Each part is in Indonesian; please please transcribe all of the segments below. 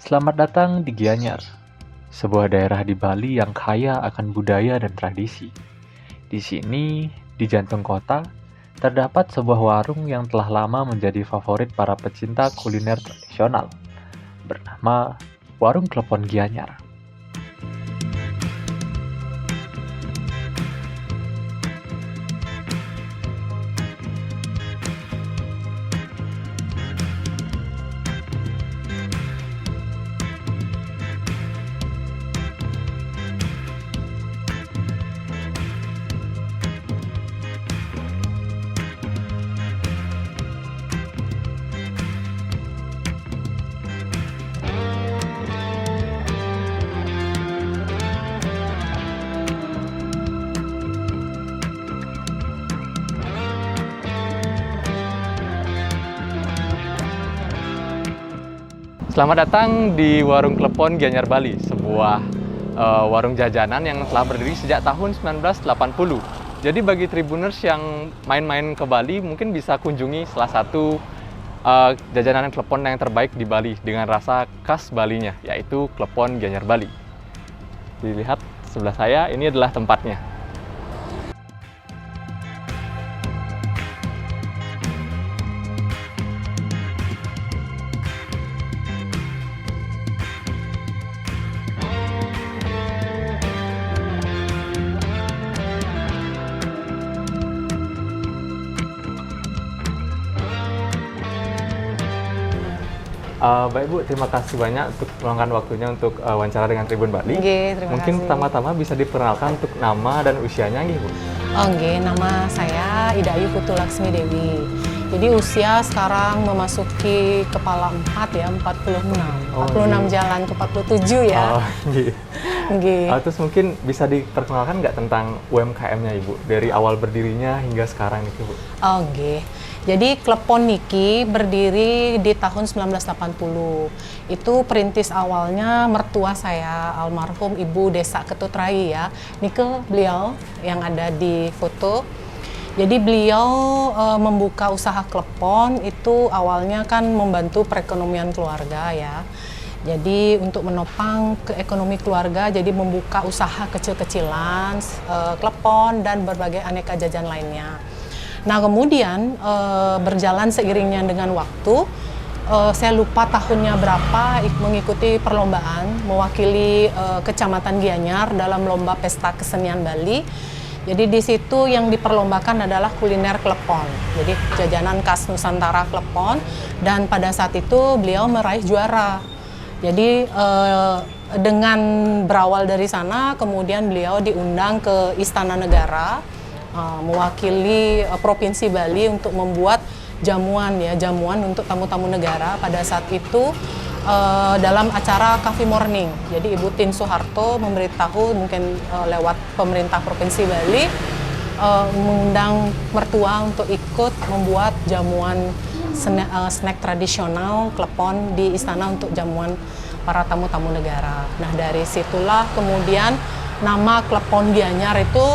Selamat datang di Gianyar, sebuah daerah di Bali yang kaya akan budaya dan tradisi. Di sini, di jantung kota, terdapat sebuah warung yang telah lama menjadi favorit para pecinta kuliner tradisional, bernama Warung Klepon Gianyar. Selamat datang di Warung Klepon Gianyar Bali, sebuah warung jajanan yang telah berdiri sejak tahun 1980. Jadi bagi Tribuners yang main-main ke Bali mungkin bisa kunjungi salah satu jajanan klepon yang terbaik di Bali dengan rasa khas Balinya, yaitu Klepon Gianyar Bali. Dilihat sebelah saya, ini adalah tempatnya. Baik Bu, terima kasih banyak untuk meluangkan waktunya untuk wawancara dengan Tribun Bali. Nggih, terima Mungkin kasih. pertama-tama bisa diperkenalkan untuk nama dan usianya nggih Bu? Nggih, nama saya Ida Ayu Putu Laksmi Dewi. Jadi usia sekarang memasuki kepala 4 ya, 46. Oh, 46 iya. jalan ke 47 ya. Oh, nggih. Nggih. Terus mungkin bisa diperkenalkan nggak tentang UMKM-nya Ibu? Dari awal berdirinya hingga sekarang itu Bu? Nggih. Jadi Klepon niki berdiri di tahun 1980. Itu perintis awalnya mertua saya, almarhum Ibu Desa Ketutrai ya. Nike beliau yang ada di foto. Jadi beliau membuka usaha klepon itu awalnya kan membantu perekonomian keluarga ya. Jadi untuk menopang ke ekonomi keluarga, jadi membuka usaha kecil-kecilan, klepon dan berbagai aneka jajan lainnya. Nah kemudian berjalan seiringnya dengan waktu, saya lupa tahunnya berapa, mengikuti perlombaan mewakili Kecamatan Gianyar dalam lomba pesta kesenian Bali. Jadi di situ yang diperlombakan adalah kuliner klepon, jadi jajanan khas Nusantara klepon, dan pada saat itu beliau meraih juara. Jadi dengan berawal dari sana, kemudian beliau diundang ke Istana Negara, mewakili Provinsi Bali untuk membuat jamuan untuk tamu-tamu negara pada saat itu dalam acara Coffee Morning. Jadi Ibu Tin Soeharto memberitahu mungkin lewat pemerintah Provinsi Bali mengundang mertua untuk ikut membuat jamuan snack tradisional klepon di istana untuk jamuan para tamu-tamu negara. Nah dari situlah kemudian nama Klepon Gianyar itu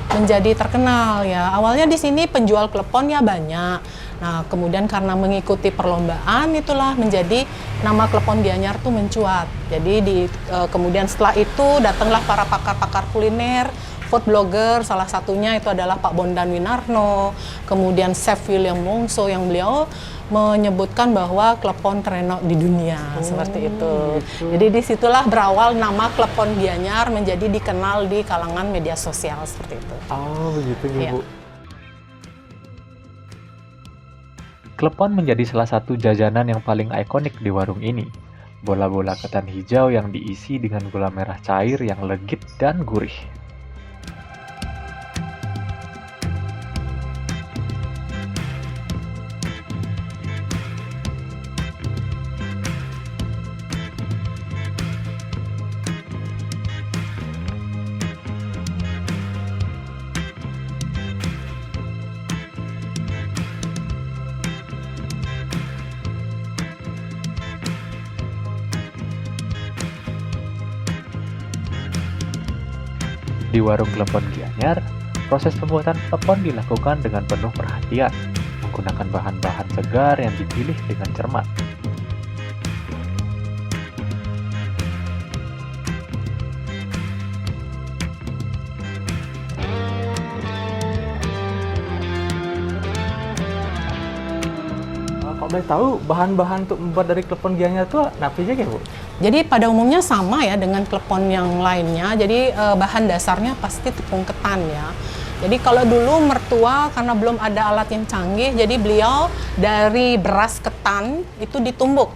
menjadi terkenal ya. Awalnya di sini penjual klepon ya banyak. Nah, kemudian karena mengikuti perlombaan itulah menjadi nama Klepon Gianyar tuh mencuat. Jadi kemudian setelah itu datanglah para pakar-pakar kuliner, food blogger, salah satunya itu adalah Pak Bondan Winarno, kemudian Chef William Wongso yang beliau menyebutkan bahwa klepon terenok di dunia, seperti itu. Gitu. Jadi disitulah berawal nama Klepon Gianyar menjadi dikenal di kalangan media sosial seperti itu. Oh, begitu nih Iya. Bu. Klepon menjadi salah satu jajanan yang paling ikonik di warung ini. Bola-bola ketan hijau yang diisi dengan gula merah cair yang legit dan gurih. Di warung Klepon Gianyar, proses pembuatan klepon dilakukan dengan penuh perhatian, menggunakan bahan-bahan segar yang dipilih dengan cermat. boleh tahu bahan-bahan untuk membuat dari klepon Gianyar itu apa aja ya Bu? Jadi pada umumnya sama ya dengan klepon yang lainnya. Jadi bahan dasarnya pasti tepung ketan ya. Jadi kalau dulu mertua karena belum ada alat yang canggih, jadi beliau dari beras ketan itu ditumbuk.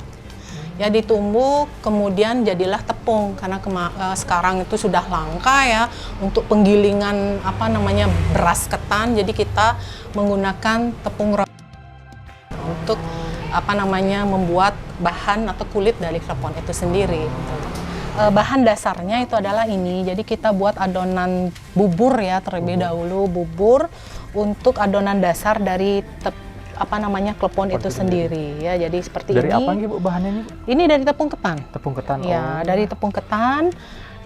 Ya ditumbuk, kemudian jadilah tepung karena sekarang itu sudah langka ya untuk penggilingan beras ketan. Jadi kita menggunakan tepung untuk membuat bahan atau kulit dari klepon itu sendiri. Bahan dasarnya itu adalah ini. Jadi kita buat adonan bubur ya terlebih dahulu, bubur untuk adonan dasar dari klepon itu sendiri ya. Jadi seperti dari ini. Dari apa nih Bu bahannya ini? Ini dari tepung ketan. Tepung ketan. Ya, dari tepung ketan.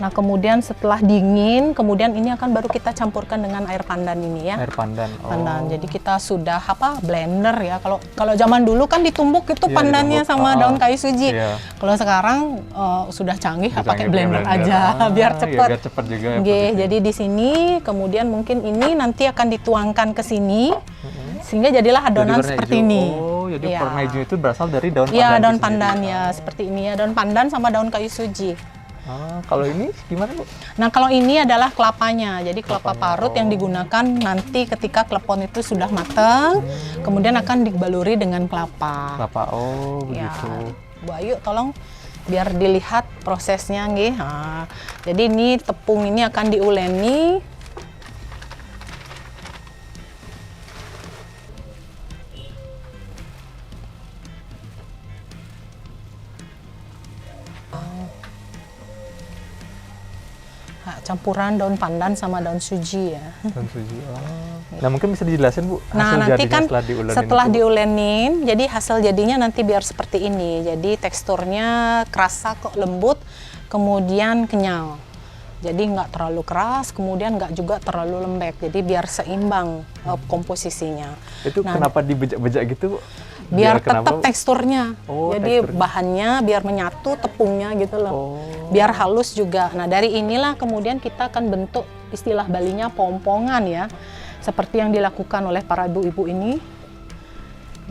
Nah, kemudian setelah dingin, kemudian ini akan baru kita campurkan dengan air pandan ini ya. Air pandan. Pandan. Jadi kita sudah blender ya. Kalau zaman dulu kan ditumbuk itu pandannya sama daun kayu suji. Kalau sekarang sudah canggih pakai blender aja biar cepat. Biar cepat juga ya. Jadi di sini kemudian mungkin ini nanti akan dituangkan ke sini. Sehingga jadilah adonan seperti ini. Oh, jadi warna hijau itu berasal dari daun pandan. Iya, daun pandan ya, seperti ini ya, daun pandan sama daun kayu suji. Kalau ini gimana Bu? Nah, kalau ini adalah kelapanya. Jadi kelapa parut yang digunakan nanti ketika klepon itu sudah matang, kemudian akan dibaluri dengan kelapa. Kelapa, begitu. Bu Ayu, tolong biar dilihat prosesnya nggih. Nah, jadi ini tepung ini akan diuleni. Campuran daun pandan sama daun suji ya. Daun suji. Nah, mungkin bisa dijelasin Bu. Nah, nanti kan setelah diulenin, jadi hasil jadinya nanti biar seperti ini. Jadi teksturnya kerasa kok lembut, kemudian kenyal. Jadi nggak terlalu keras, kemudian nggak juga terlalu lembek. Jadi biar seimbang komposisinya. Itu kenapa dibejak-bejak gitu Bu? Biar tetap teksturnya. Jadi bahannya biar menyatu, tepungnya gitu loh. Biar halus juga. Nah, dari inilah kemudian kita akan bentuk istilah Balinya pompongan ya. Seperti yang dilakukan oleh para ibu-ibu ini.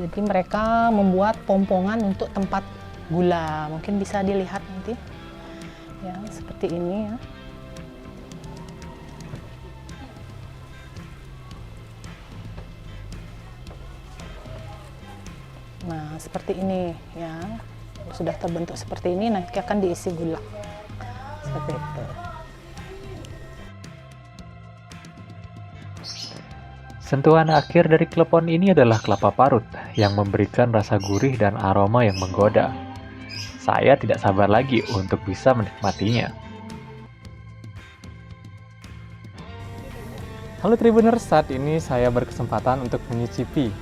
Jadi mereka membuat pompongan untuk tempat gula. Mungkin bisa dilihat nanti. Ya, seperti ini ya. Nah, seperti ini ya. Sudah terbentuk seperti ini, nanti akan diisi gula. Seperti itu. Sentuhan akhir dari klepon ini adalah kelapa parut yang memberikan rasa gurih dan aroma yang menggoda. Saya tidak sabar lagi untuk bisa menikmatinya. Halo Tribuners, saat ini saya berkesempatan untuk menyicipi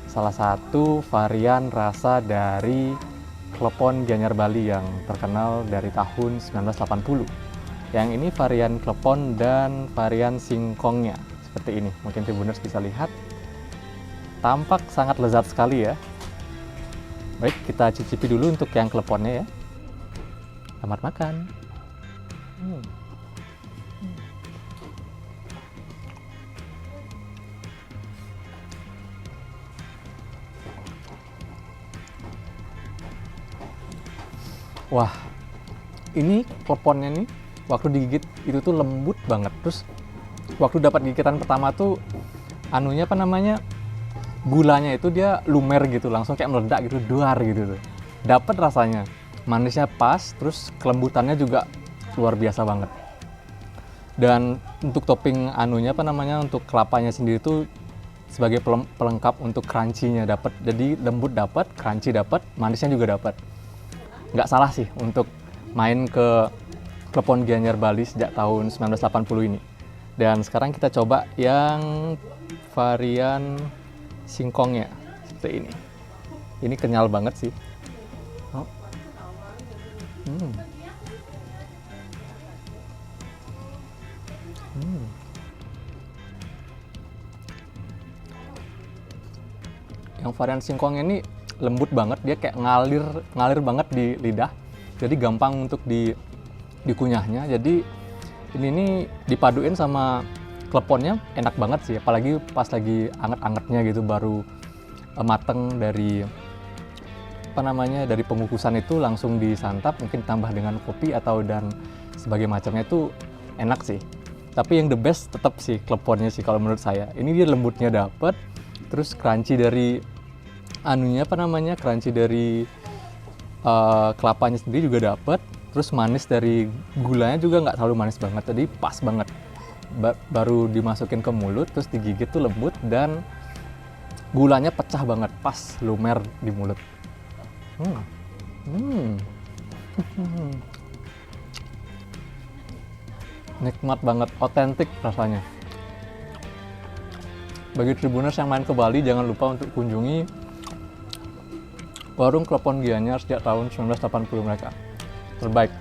salah satu varian rasa dari klepon Gianyar Bali yang terkenal dari tahun 1980. Yang ini varian klepon dan varian singkongnya. Seperti ini, mungkin Tribuners bisa lihat. Tampak sangat lezat sekali ya. Baik, kita cicipi dulu untuk yang kleponnya ya. Selamat makan. Wah, ini kleponnya nih, waktu digigit itu tuh lembut banget. Terus waktu dapat gigitan pertama tuh, gulanya itu dia lumer gitu, langsung kayak meledak gitu, duar gitu tuh. Dapat rasanya, manisnya pas, terus kelembutannya juga luar biasa banget. Dan untuk topping untuk kelapanya sendiri tuh sebagai pelengkap untuk crunchy-nya dapat. Jadi lembut dapat, crunchy dapat, manisnya juga dapat. Nggak salah sih untuk main ke klepon Gianyar Bali sejak tahun 1980 ini. Dan sekarang kita coba yang varian singkongnya seperti ini. Ini kenyal banget sih. Yang varian singkongnya ini lembut banget, dia kayak ngalir banget di lidah, jadi gampang untuk dikunyahnya. Jadi ini dipaduin sama kleponnya enak banget sih, apalagi pas lagi anget-angetnya gitu, baru mateng dari dari pengukusan itu langsung disantap, mungkin tambah dengan kopi atau dan sebagai macamnya itu enak sih. Tapi yang the best tetap sih kleponnya sih kalau menurut saya. Ini dia lembutnya dapet, terus crunchy dari crunchy dari kelapanya sendiri juga dapet, terus manis dari gulanya juga nggak terlalu manis banget, jadi pas banget. Baru dimasukin ke mulut, terus digigit tuh lembut dan gulanya pecah banget, pas lumer di mulut. Nikmat banget, otentik rasanya. Bagi Tribuners yang main ke Bali, jangan lupa untuk kunjungi warung Klepon Gianyar sejak tahun 1980 mereka. Terbaik.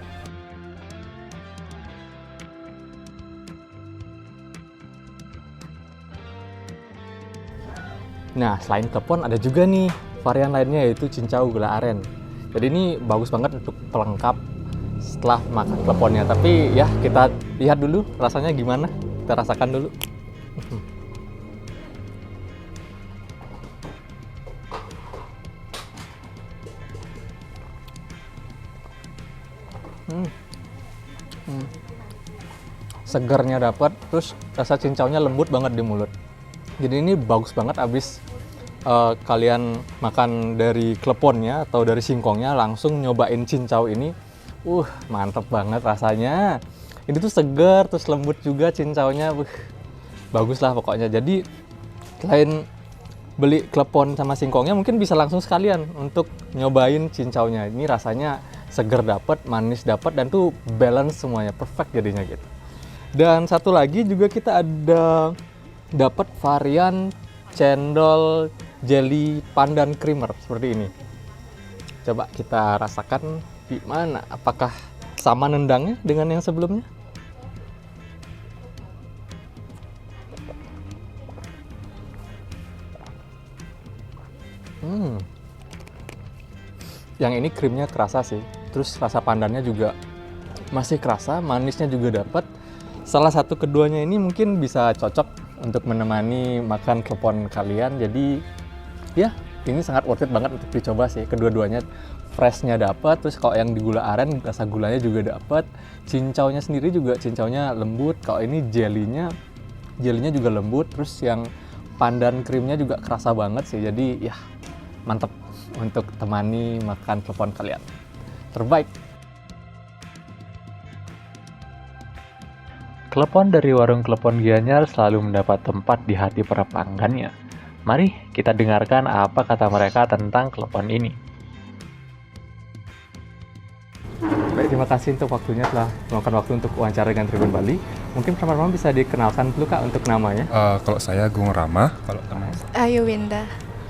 Nah, selain klepon ada juga nih varian lainnya, yaitu cincau gula aren. Jadi ini bagus banget untuk pelengkap setelah makan kleponnya. Tapi ya kita lihat dulu rasanya gimana, kita rasakan dulu. Segernya dapat, terus rasa cincaunya lembut banget di mulut. Jadi ini bagus banget abis kalian makan dari kleponnya atau dari singkongnya langsung nyobain cincau ini. Mantep banget rasanya. Ini tuh segar, terus lembut juga cincaunya. Bagus lah pokoknya. Jadi selain beli klepon sama singkongnya, mungkin bisa langsung sekalian untuk nyobain cincaunya. Ini rasanya segar dapat, manis dapat, dan tuh balance semuanya, perfect jadinya gitu. Dan satu lagi juga kita ada dapat varian cendol jelly pandan creamer seperti ini. Coba kita rasakan gimana, apakah sama nendangnya dengan yang sebelumnya? Yang ini krimnya kerasa sih, terus rasa pandannya juga masih kerasa, manisnya juga dapat. Salah satu keduanya ini mungkin bisa cocok untuk menemani makan klepon kalian. Jadi ya ini sangat worth it banget untuk dicoba sih. Kedua-duanya freshnya dapat, terus kalau yang di gula aren rasa gulanya juga dapat. Cincaunya sendiri juga cincaunya lembut. Kalau ini jelinya juga lembut. Terus yang pandan krimnya juga kerasa banget sih. Jadi ya mantep untuk temani makan klepon kalian. Terbaik. Klepon dari warung Klepon Gianyar selalu mendapat tempat di hati para pelanggannya. Mari kita dengarkan apa kata mereka tentang klepon ini. Baik, terima kasih untuk waktunya telah meluangkan waktu untuk wawancara dengan Tribun Bali. Mungkin pertama-tama bisa dikenalkan dulu Kak untuk namanya. Kalau saya Gung Rama, kalau teman. Ayu Winda.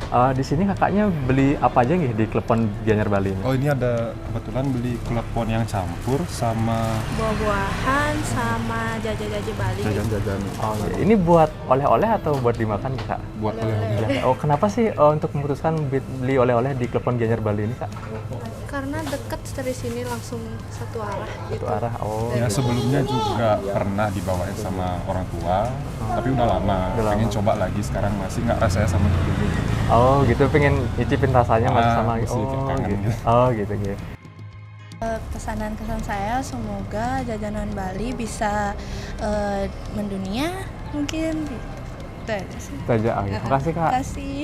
Di sini kakaknya beli apa aja nih di Klepon Gianyar Bali ini? Oh, ini ada kebetulan beli klepon yang campur sama Buah-buahan sama jajan-jajan Bali. Jajan-jajan. Oh, iya. Ini buat oleh-oleh atau buat dimakan Kak? buat oleh-oleh. Oh, kenapa sih untuk memutuskan beli oleh-oleh di Klepon Gianyar Bali ini Kak? Karena deket dari sini langsung satu arah gitu. Satu arah. Oh. Ya sebelumnya juga pernah dibawain sama orang tua, tapi udah lama. Pengen coba lagi, sekarang masih nggak rasanya sama dulu. Oh, gitu, pengen nyicipin rasanya masih sama. Masih terkangen gitu. gitu. Oh, gitu. Pesanan kesan saya semoga jajanan Bali bisa mendunia mungkin. Itu aja sih. Itu aja. Terima kasih Kak. Terima kasih.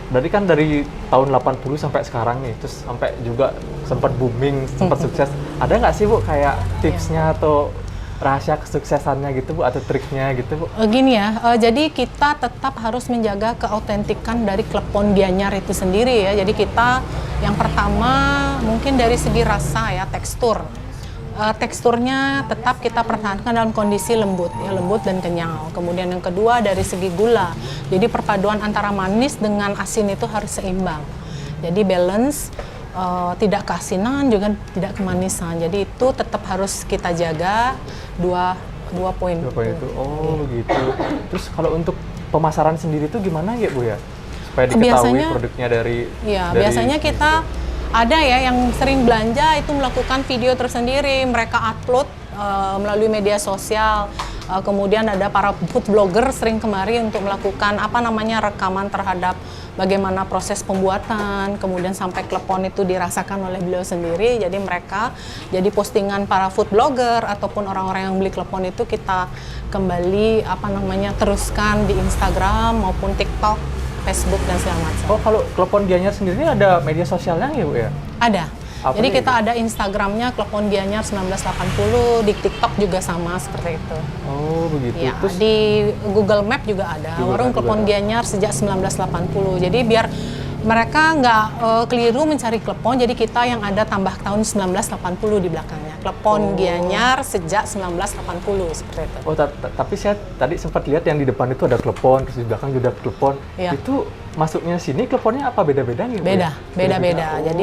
Berarti kan dari tahun 80 sampai sekarang nih, terus sampai juga sempat booming, sempat sukses. Ada nggak sih Bu kayak tipsnya atau rahasia kesuksesannya gitu Bu, atau triknya gitu Bu? Gini ya, jadi kita tetap harus menjaga keautentikan dari Klepon Gianyar itu sendiri ya. Jadi kita yang pertama mungkin dari segi rasa ya, tekstur. Teksturnya tetap kita pertahankan dalam kondisi lembut, ya lembut dan kenyal. Kemudian yang kedua dari segi gula, jadi perpaduan antara manis dengan asin itu harus seimbang. Jadi balance, tidak keasinan juga tidak kemanisan. Jadi itu tetap harus kita jaga dua poin. Dua poin itu. Oh gitu. Terus kalau untuk pemasaran sendiri itu gimana ya Bu ya? Supaya diketahui produknya dari. Biasanya kita ada ya yang sering belanja itu melakukan video tersendiri, mereka upload melalui media sosial. Kemudian ada para food blogger sering kemari untuk melakukan rekaman terhadap bagaimana proses pembuatan, kemudian sampai klepon itu dirasakan oleh beliau sendiri. Jadi mereka, jadi postingan para food blogger ataupun orang-orang yang beli klepon itu kita kembali teruskan di Instagram maupun TikTok, Facebook dan segala macam. Oh, kalau Klepon Gianyar sendiri ada media sosialnya ya, Bu ya? Ada. Apa Jadi nih, kita Bu? ada Instagramnya Klepon Gianyar 1980, di TikTok juga sama seperti itu. Oh, begitu. Ya, Terus di Google Map juga ada, Google warung Map Klepon juga Gianyar sejak 1980. Jadi biar mereka nggak keliru mencari klepon, jadi kita yang ada tambah tahun 1980 di belakangnya. Klepon Gianyar sejak 1980, seperti itu. oh, tapi saya tadi sempat lihat yang di depan itu ada klepon, terus di belakang juga ada klepon. Iya. Itu masuknya sini kleponnya apa beda-bedanya, Bu? Beda, beda-beda. Oh, Jadi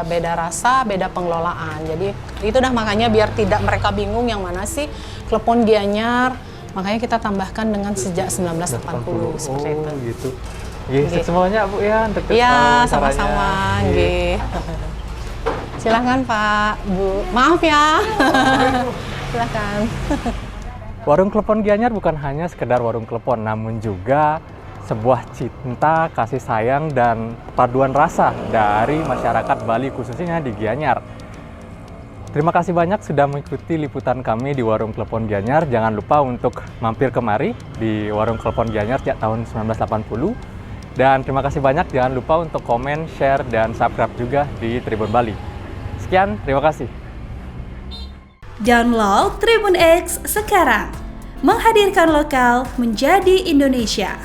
beda rasa, beda pengelolaan. Jadi itu dah makanya biar tidak mereka bingung yang mana sih klepon Gianyar. Makanya kita tambahkan dengan sejak 1980 seperti itu. Oh, gitu. Nggih, semuanya Bu ya untuk Iya, wawancaranya. sama-sama. Nggih. Nggih. Silakan Pak, Bu. Maaf ya. Silakan. Warung Klepon Gianyar bukan hanya sekedar warung klepon, namun juga sebuah cinta, kasih sayang, dan paduan rasa dari masyarakat Bali khususnya di Gianyar. Terima kasih banyak sudah mengikuti liputan kami di Warung Klepon Gianyar. Jangan lupa untuk mampir kemari di Warung Klepon Gianyar sejak tahun 1980. Dan terima kasih banyak, jangan lupa untuk komen, share, dan subscribe juga di Tribun Bali. Sekian, terima kasih. Download Tribun X sekarang, menghadirkan lokal menjadi Indonesia.